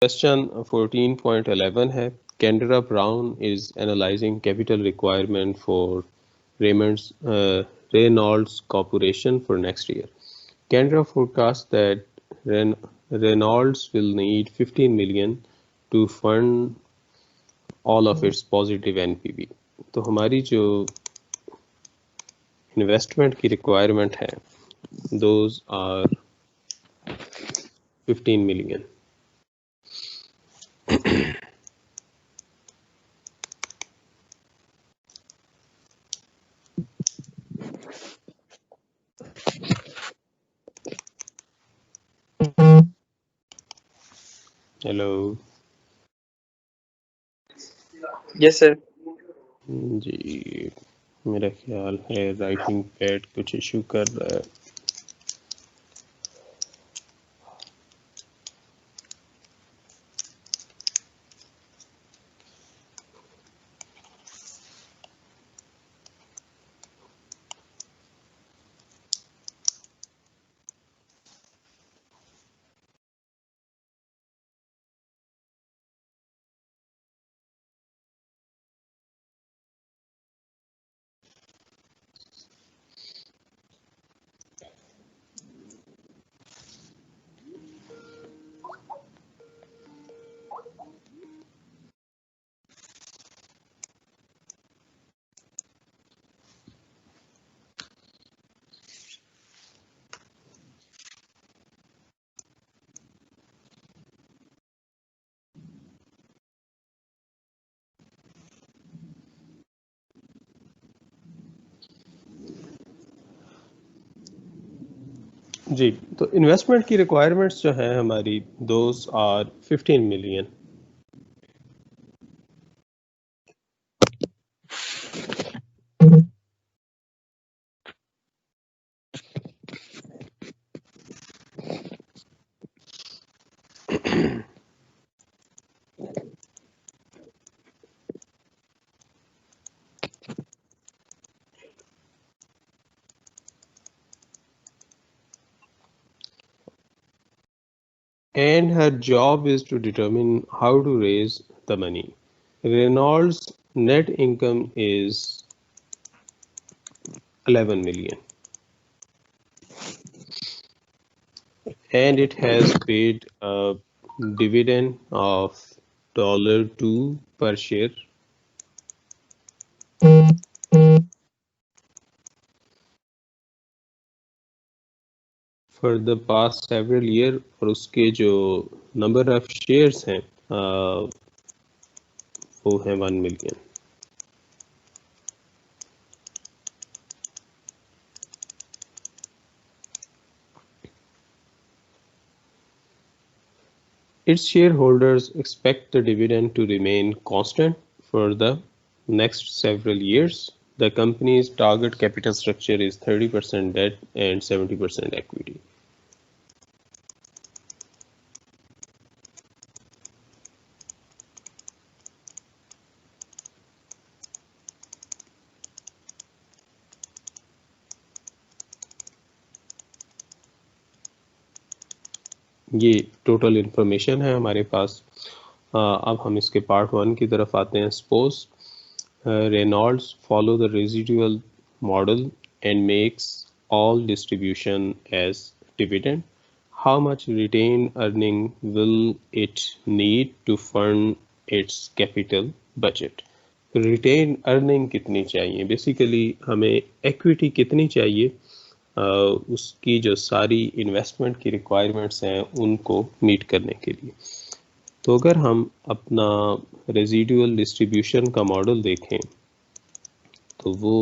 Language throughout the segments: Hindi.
Question 14.11 है Kendra Brown is analyzing capital requirement for Reynolds Corporation for next year. Kendra forecasts that Reynolds will need 15 million to fund all of its positive NPV. तो हमारी जो इन्वेस्टमेंट की रिक्वायरमेंट है those are 15 million. Hello yes sir. जी, मेरा ख्याल है राइटिंग पैड कुछ इशू कर रहा है। जी, तो इन्वेस्टमेंट की रिक्वायरमेंट्स जो हैं हमारी those are 15 million. And her job is to determine how to raise the money. Reynolds' net income is 11 million and it has paid a dividend of $2 per share for the past several years और उसके जो number of shares हैं वो है 1 million. Its shareholders expect the dividend to remain constant for the next several years. The company's target capital structure is 30% debt and 70% equity. ये टोटल इन्फॉर्मेशन है हमारे पास। अब हम इसके पार्ट 1 की तरफ आते हैं। Suppose Reynolds follow the residual model and makes all distribution as dividend. How much retain earning will it need to fund its capital budget. Retain earning कितनी चाहिए, बेसिकली हमें एक्विटी कितनी चाहिए उसकी जो सारी इन्वेस्टमेंट की रिक्वायरमेंट्स हैं उनको मीट करने के लिए। तो अगर हम अपना रेजिडुअल डिस्ट्रीब्यूशन का मॉडल देखें तो वो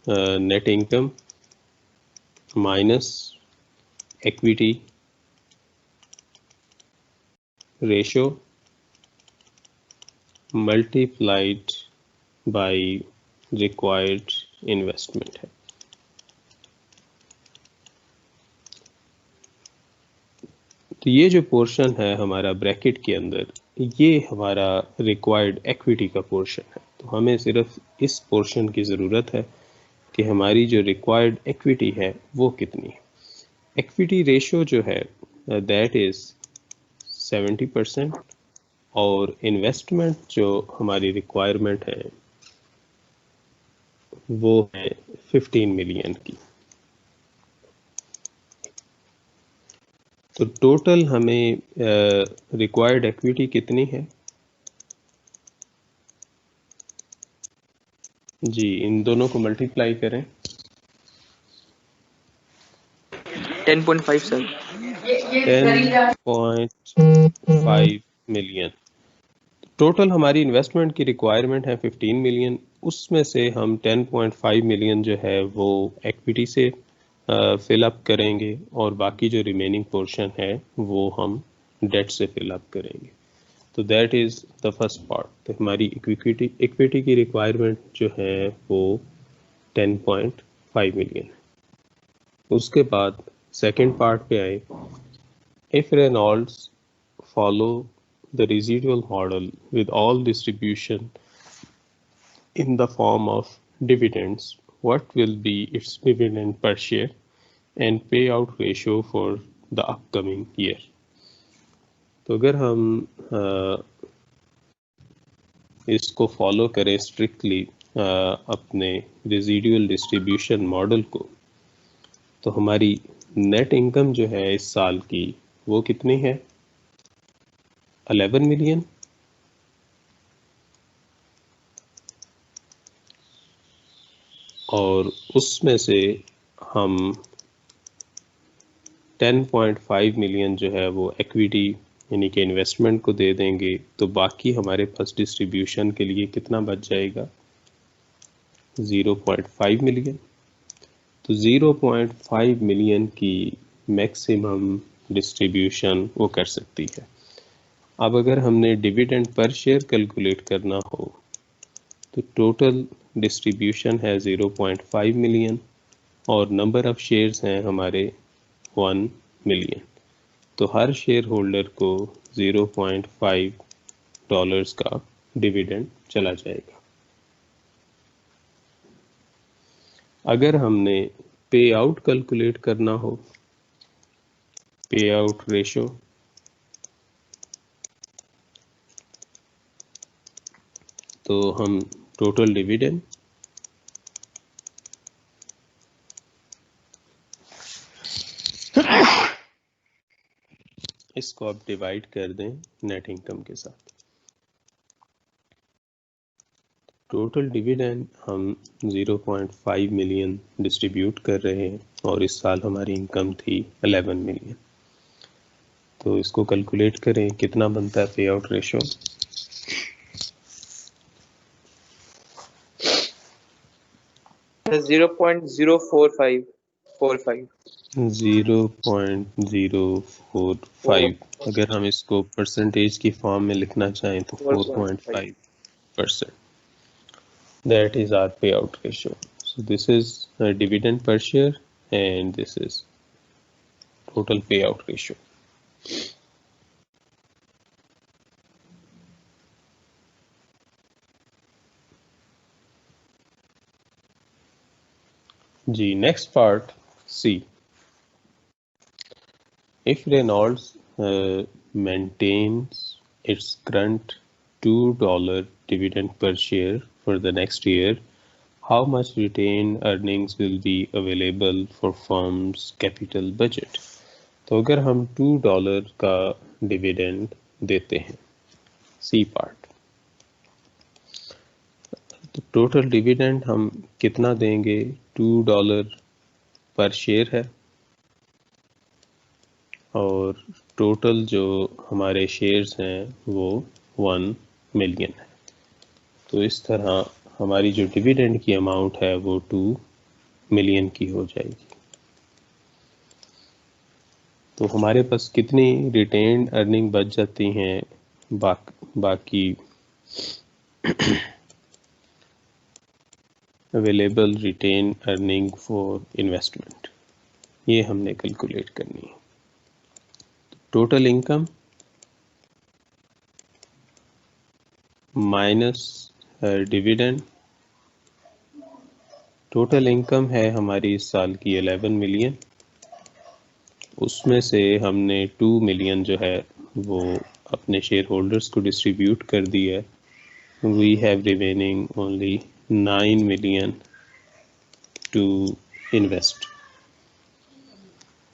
net income minus equity ratio multiplied by required investment है। तो ये जो पोर्शन है हमारा ब्रैकेट के अंदर, ये हमारा रिक्वायर्ड एक्विटी का पोर्शन है। तो हमें सिर्फ इस पोर्शन की ज़रूरत है कि हमारी जो रिक्वायर्ड एक्विटी है वो कितनी है। एक्विटी रेशो जो है दैट इज़ 70% और इन्वेस्टमेंट जो हमारी रिक्वायरमेंट है वो है 15 मिलियन की। तो टोटल हमें रिक्वायर्ड इक्विटी कितनी है जी, इन दोनों को मल्टीप्लाई करें 10.5 सर। 10.5 मिलियन। टोटल हमारी इन्वेस्टमेंट की रिक्वायरमेंट है 15 मिलियन, उसमें से हम 10.5 मिलियन जो है वो इक्विटी से फिल अप करेंगे और बाकी जो रिमेनिंग पोर्शन है वो हम डेट से फिल अप करेंगे। तो that is the first part. तो हमारी इक्विटी की रिक्वायरमेंट जो है वो 10.5 मिलियन है। उसके बाद सेकेंड पार्ट पे आए, if Reynolds follow the residual model with all distribution in the form of dividends, what will be its dividend per share and payout ratio for the upcoming year? तो अगर हम इसको फॉलो करें स्ट्रिक्टली अपने रेजिडुअल डिस्ट्रीब्यूशन मॉडल को, तो हमारी नेट इनकम जो है इस साल की वो कितनी है 11 मिलियन और उसमें से हम 10.5 मिलियन जो है वो इक्विटी यानी कि इन्वेस्टमेंट को दे देंगे। तो बाकी हमारे पास डिस्ट्रीब्यूशन के लिए कितना बच जाएगा 0.5 मिलियन। तो 0.5 मिलियन की मैक्सिमम डिस्ट्रीब्यूशन वो कर सकती है। अब अगर हमने डिविडेंड पर शेयर कैलकुलेट करना हो तो टोटल डिस्ट्रीब्यूशन है 0.5 मिलियन और नंबर ऑफ शेयर्स हैं हमारे 1 मिलियन। तो हर शेयर होल्डर को 0.5 डॉलर्स का डिविडेंड चला जाएगा। अगर हमने पे आउट कैलकुलेट करना हो, पे आउट रेशो, तो हम टोटल डिविडेंड इसको आप डिवाइड कर दें नेट इनकम के साथ। टोटल डिविडेंड हम 0.5 मिलियन डिस्ट्रीब्यूट कर रहे हैं और इस साल हमारी इनकम थी 11 मिलियन। तो इसको कैलकुलेट करें कितना बनता है पे आउट रेशो। 0.04545 0.045। अगर हम इसको परसेंटेज की फॉर्म में लिखना चाहें तो 4.5%। That is our payout ratio. So this is dividend per share and this is total payout ratio. Ji, next part C. If Reynolds maintains its current $2 dividend per share for the next year, how much retained earnings will be available for firm's capital budget? तो अगर हम $2 का डिविडेंड देते हैं, सी पार्ट, तो टोटल डिविडेंड हम कितना देंगे $2 पर शेयर है और टोटल जो हमारे शेयर्स हैं वो 1 मिलियन है। तो इस तरह हमारी जो डिविडेंड की अमाउंट है वो 2 मिलियन की हो जाएगी। तो हमारे पास कितनी रिटेन्ड अर्निंग बच जाती हैं बाकी available retain earning for investment, ये हमने कैलकुलेट करनी है। Total income minus dividend. Total income है हमारी इस साल की 11 मिलियन, उसमें से हमने 2 मिलियन जो है वो अपने शेयर होल्डर्स को डिस्ट्रीब्यूट कर दिया है, we have remaining only 9 million to invest.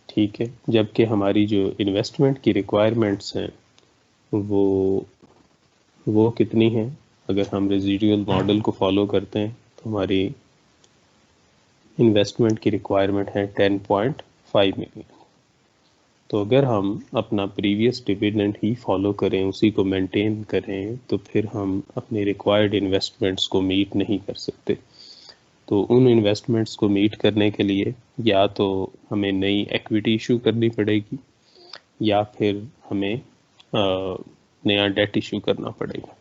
ठीक है, जबकि हमारी जो इन्वेस्टमेंट की रिक्वायरमेंट्स हैं वो कितनी हैं? अगर हम रेजिडुअल मॉडल को फॉलो करते हैं तो हमारी इन्वेस्टमेंट की रिक्वायरमेंट है 10.5 मिलियन। तो अगर हम अपना प्रीवियस डिविडेंड ही फॉलो करें, उसी को मेंटेन करें, तो फिर हम अपने रिक्वायर्ड इन्वेस्टमेंट्स को मीट नहीं कर सकते। तो उन इन्वेस्टमेंट्स को मीट करने के लिए या तो हमें नई इक्विटी इशू करनी पड़ेगी या फिर हमें नया डेट इशू करना पड़ेगा।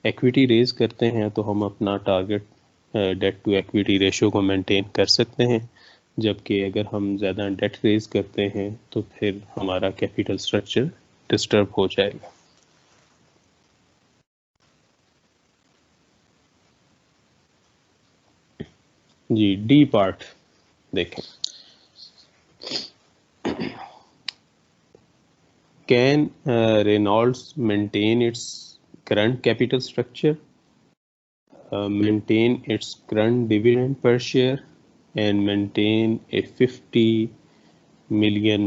इक्विटी रेज करते हैं तो हम अपना target debt to equity ratio को मेंटेन कर सकते हैं, जबकि अगर हम ज़्यादा डेट रेज करते हैं तो फिर हमारा कैपिटल स्ट्रक्चर डिस्टर्ब हो जाएगा। जी, डी पार्ट देखें। Can Reynolds maintain its current capital structure, maintain its current dividend per share, and maintain a $50 million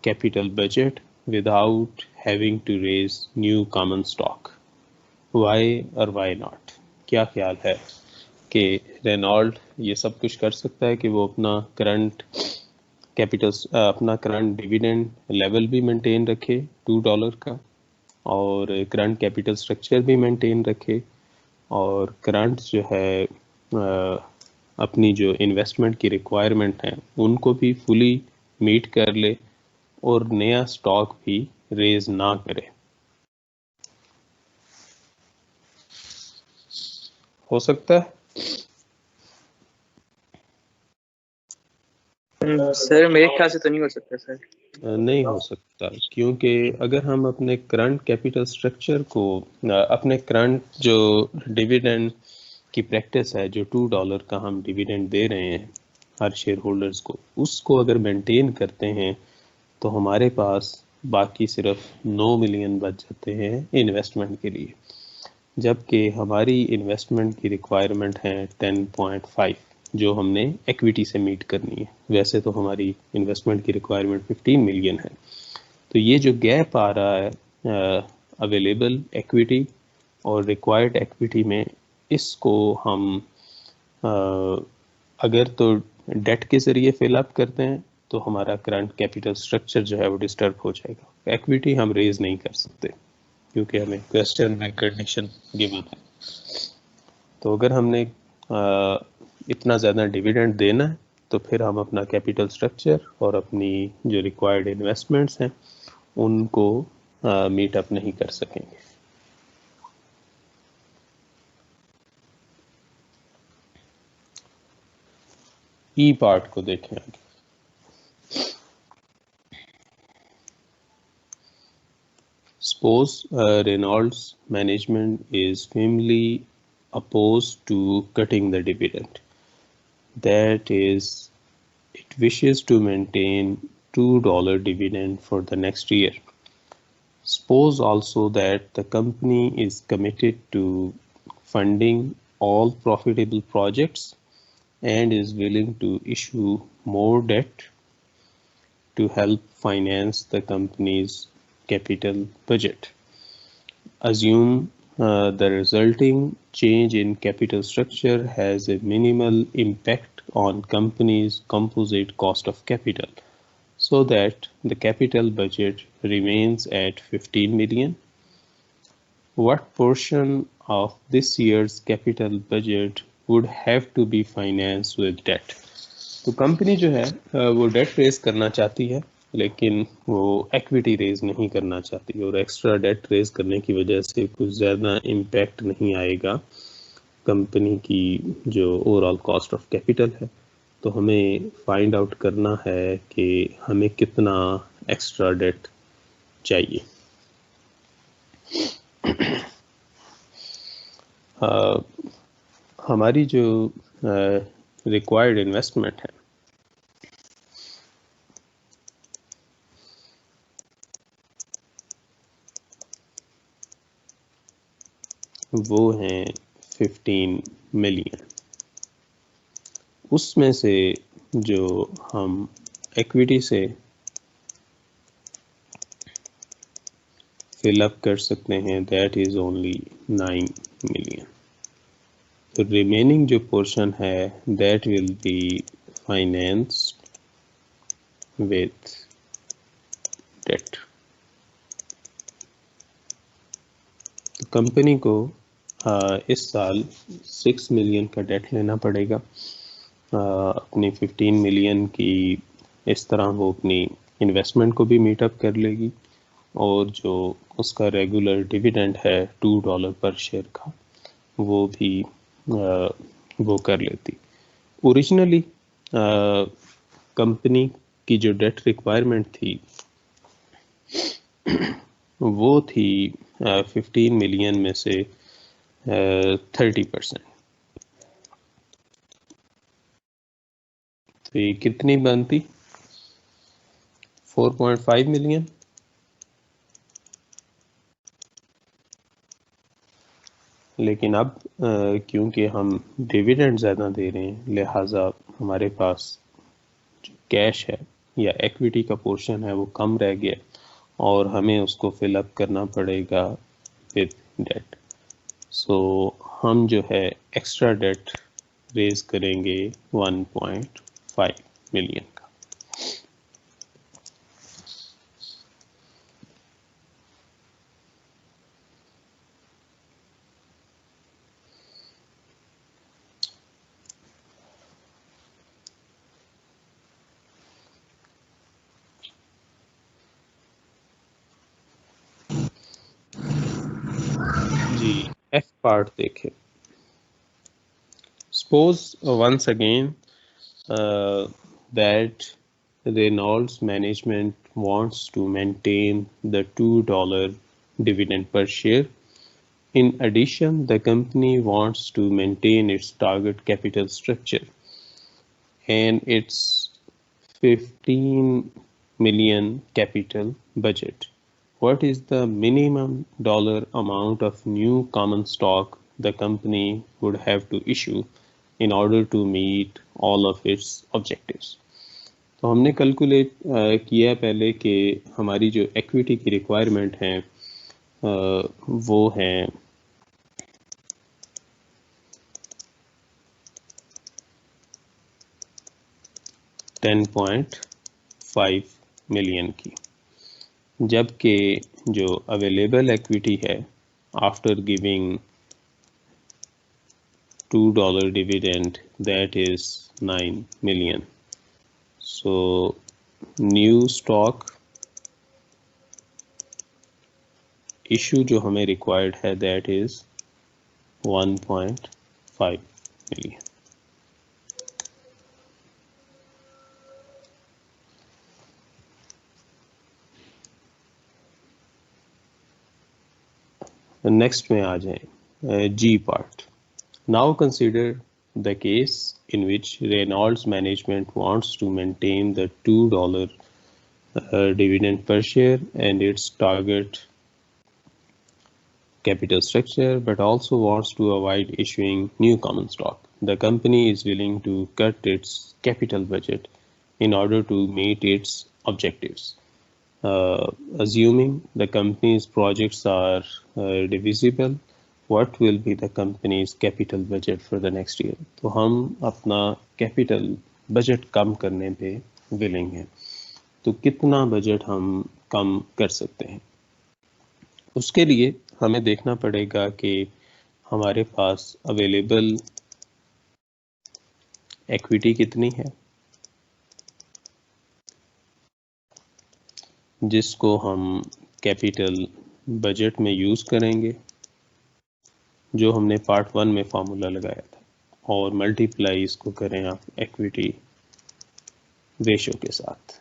capital budget without having to raise new common stock? Why or why not? क्या ख्याल है कि रेनॉल्ड ये सब कुछ कर सकता है कि वो अपना करंट अपना करंट डिविडेंड लेवल भी मेंटेन रखे $2 का, और करंट कैपिटल स्ट्रक्चर भी मेंटेन रखे, और करंट जो है अपनी जो इन्वेस्टमेंट की रिक्वायरमेंट है उनको भी फुली मीट कर ले, और नया स्टॉक भी रेज ना करे? हो सकता है? सर मेरे ख्याल से तो नहीं हो सकता सर। नहीं हो सकता, क्योंकि अगर हम अपने करंट कैपिटल स्ट्रक्चर को अपने करंट जो डिविडेंड की प्रैक्टिस है, जो $2 का हम डिविडेंड दे रहे हैं हर शेयर होल्डर्स को, उसको अगर मेंटेन करते हैं तो हमारे पास बाकी सिर्फ 9 मिलियन बच जाते हैं इन्वेस्टमेंट के लिए, जबकि हमारी इन्वेस्टमेंट की रिक्वायरमेंट है 10.5 जो हमने इक्विटी से मीट करनी है। वैसे तो हमारी इन्वेस्टमेंट की रिक्वायरमेंट 15 मिलियन है। तो ये जो गैप आ रहा है अवेलेबल इक्विटी और रिक्वायर्ड इक्विटी में, इसको हम अगर तो डेट के ज़रिए फिल अप करते हैं तो हमारा करंट कैपिटल स्ट्रक्चर जो है वो डिस्टर्ब हो जाएगा। इक्विटी हम रेज नहीं कर सकते क्योंकि हमें क्वेश्चन में कंडीशन गिवन है। तो अगर हमने इतना ज़्यादा डिविडेंड देना है तो फिर हम अपना कैपिटल स्ट्रक्चर और अपनी जो रिक्वायर्ड इन्वेस्टमेंट्स हैं उनको मीट अप नहीं कर सकेंगे। ई पार्ट को देखें आगे। Suppose Reynolds management is firmly opposed to cutting the dividend. That is, it wishes to maintain $2 dividend for the next year. Suppose also that the company is committed to funding all profitable projects and is willing to issue more debt to help finance the company's capital budget. Assume the resulting change in capital structure has a minimal impact on company's composite cost of capital, so that the capital budget remains at 15 million. What portion of this year's capital budget would have to be financed with debt? तो कंपनी जो है वो डेट रेज करना चाहती है, लेकिन वो इक्विटी रेज नहीं करना चाहती, और एक्स्ट्रा डेट रेज करने की वजह से कुछ ज़्यादा इम्पैक्ट नहीं आएगा कंपनी की जो ओवरऑल कॉस्ट ऑफ कैपिटल है। तो हमें फाइंड आउट करना है कि हमें कितना एक्स्ट्रा डेट चाहिए। हमारी जो रिक्वायर्ड इन्वेस्टमेंट है वो हैं 15 मिलियन। उसमें से जो हम इक्विटी से फिल अप कर सकते हैं दैट इज़ ओनली 9 मिलियन। तो रिमेनिंग जो पोर्शन है that will be financed with debt. तो कंपनी को इस साल 6 मिलियन का डेट लेना पड़ेगा। अपनी 15 मिलियन की इस तरह वो अपनी इन्वेस्टमेंट को भी मीटअप कर लेगी और जो उसका रेगुलर डिविडेंड है $2 पर शेयर का वो भी वो कर लेती। ओरिजिनली कंपनी की जो डेट रिक्वायरमेंट थी वो थी 15 मिलियन में से 30%। तो ये कितनी बनती? 4.5 मिलियन। लेकिन अब क्योंकि हम डिविडेंड ज़्यादा दे रहे हैं लिहाजा हमारे पास जो कैश है या इक्विटी का पोर्शन है वो कम रह गया और हमें उसको फिल अप करना पड़ेगा विद डेट। सो हम जो है एक्स्ट्रा डेट रेज करेंगे 1.5 मिलियन का। जी एफ पार्ट देखें। Suppose once again that Reynolds management wants to maintain the $2 dividend per share. In addition, the company wants to maintain its target capital structure and its 15 million capital budget. What is the minimum dollar amount of new common stock the company would have to issue in order to meet all of its objectives? तो हमने कैलकुलेट किया पहले कि हमारी जो इक्विटी की रिक्वायरमेंट है वो है 10.5 मिलियन की, जबकि जो अवेलेबल इक्विटी है after giving $2 dividend that is 9 million. So new stock issue जो हमें required है that is 1.5 million. नेक्स्ट में आ जाए जी part. Now consider the case in which Reynolds management wants to maintain the $2 dividend per share and its target capital structure, but also wants to avoid issuing new common stock. The company is willing to cut its capital budget in order to meet its objectives. Assuming the company's projects are divisible, what will be the company's capital budget for the next year? तो हम अपना capital budget कम करने पे willing हैं। तो कितना बजट हम कम कर सकते हैं? उसके लिए हमें देखना पड़ेगा कि हमारे पास अवेलेबल इक्विटी कितनी है जिसको हम कैपिटल बजट में यूज़ करेंगे, जो हमने पार्ट 1 में फार्मूला लगाया था, और मल्टीप्लाई इसको करें आप इक्विटी रेशो के साथ।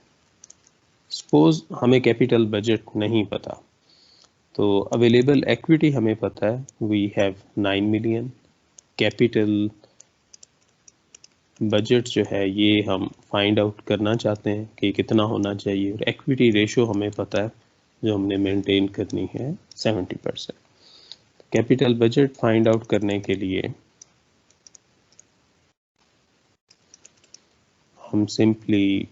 सपोज हमें कैपिटल बजट नहीं पता, तो अवेलेबल इक्विटी हमें पता है we have 9 million. Capital budget जो है ये हम फाइंड आउट करना चाहते हैं कि कितना होना चाहिए, और इक्विटी रेशो हमें पता है जो हमने मेंटेन करनी है 70%। कैपिटल बजट फाइंड आउट करने के लिए हम सिंपली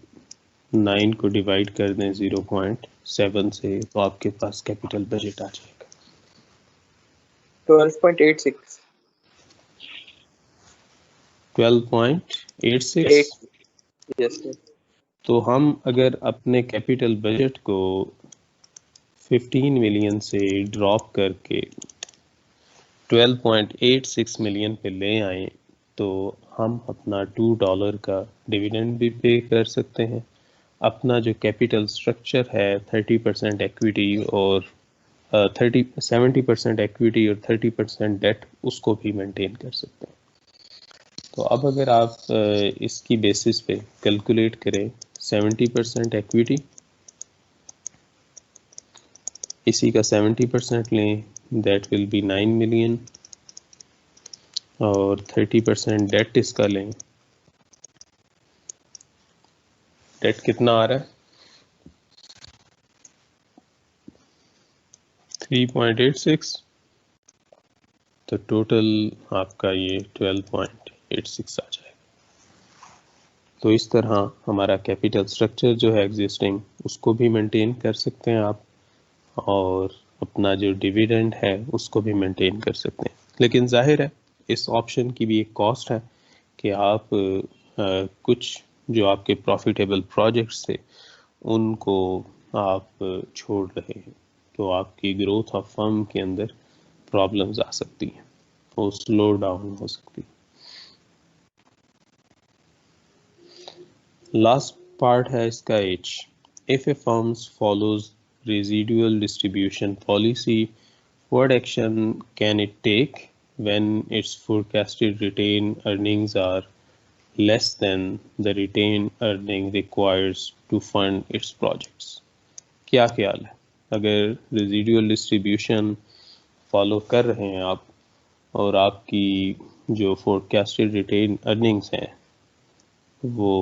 9 को डिवाइड कर दें 0.7 से, तो आपके पास कैपिटल बजट आ जाएगा 12.86। 12.86। Yes sir. तो हम अगर अपने कैपिटल बजट को 15 मिलियन से ड्रॉप करके 12.86 मिलियन पे ले आए तो हम अपना $2 का डिविडेंड भी पे कर सकते हैं। अपना जो कैपिटल स्ट्रक्चर है 30% एक्विटी और 70% एक्विटी और 30% डेट, उसको भी मेंटेन कर सकते हैं। तो अब अगर आप इसकी बेसिस पे कैलकुलेट करें 70% एक्विटी, इसी का 70% लें, दैट विल बी 9 मिलियन, और 30% डेट इसका लें, डेट कितना आ रहा है 3.86, तो टोटल आपका ये 12.86 आ जाएगा। तो इस तरह हमारा कैपिटल स्ट्रक्चर जो है एग्जिस्टिंग, उसको भी मेंटेन कर सकते हैं आप, और अपना जो डिविडेंड है उसको भी मेंटेन कर सकते हैं। लेकिन जाहिर है इस ऑप्शन की भी एक कॉस्ट है कि आप कुछ जो आपके प्रॉफिटेबल प्रोजेक्ट्स थे उनको आप छोड़ रहे हैं, तो आपकी ग्रोथ ऑफ फर्म के अंदर प्रॉब्लम्स आ सकती हैं, वो स्लो डाउन हो सकती है। लास्ट पार्ट है इसका H. If a firm follows residual distribution policy, what action can it take when its forecasted retained earnings are less than the retained earning requires to fund its projects? क्या ख्याल है, अगर रेजिडुअल डिस्ट्रीब्यूशन फॉलो कर रहे हैं आप और आपकी जो फोरकास्टेड रिटेन अर्निंग्स हैं वो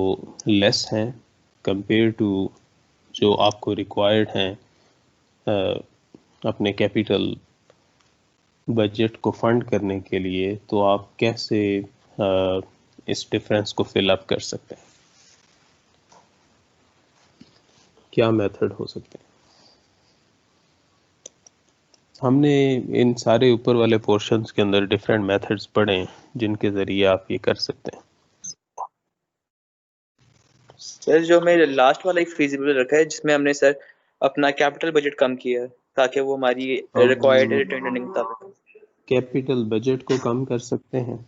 लेस हैं कंपेयर टू जो आपको रिक्वायर्ड हैं अपने कैपिटल बजट को फंड करने के लिए, तो आप कैसे इस डिफरेंस को फिल अप कर सकते हैं? क्या मेथड हो सकते हैं? हमने इन सारे ऊपर वाले पोर्शंस के अंदर डिफरेंट मेथड्स पढ़े हैं जिनके ज़रिए आप ये कर सकते हैं। सर जो मैं लास्ट वाला एक फिजिबल रखा है जिसमें हमने सर अपना कैपिटल बजट कम किया है ताकि वो हमारी रिक्वायर्ड रिटर्न अर्निंग मुताबिक। कैपिटल बजट को कम कर सकते हैं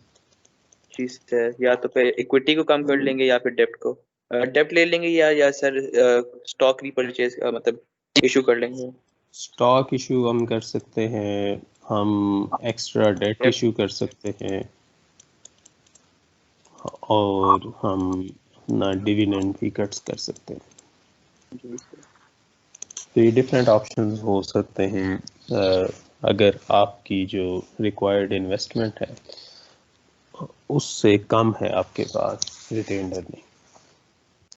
जी सर, या तो फिर इक्विटी को कम कर लेंगे या फिर डेप्ट को डेप्ट ले लेंगे, या सर स्टॉक रीपरचेज मतलब इशू कर लेंगे। स्टॉक इशू हम कर सकते हैं, हम एक्स्ट्रा डेट इशू कर सकते हैं, और हम अपना डिविडेंड भी कट्स कर सकते हैं। तो ये डिफरेंट ऑप्शंस हो सकते हैं अगर आपकी जो रिक्वायर्ड इन्वेस्टमेंट है उससे कम है आपके पास रिटेन्ड अर्निंग।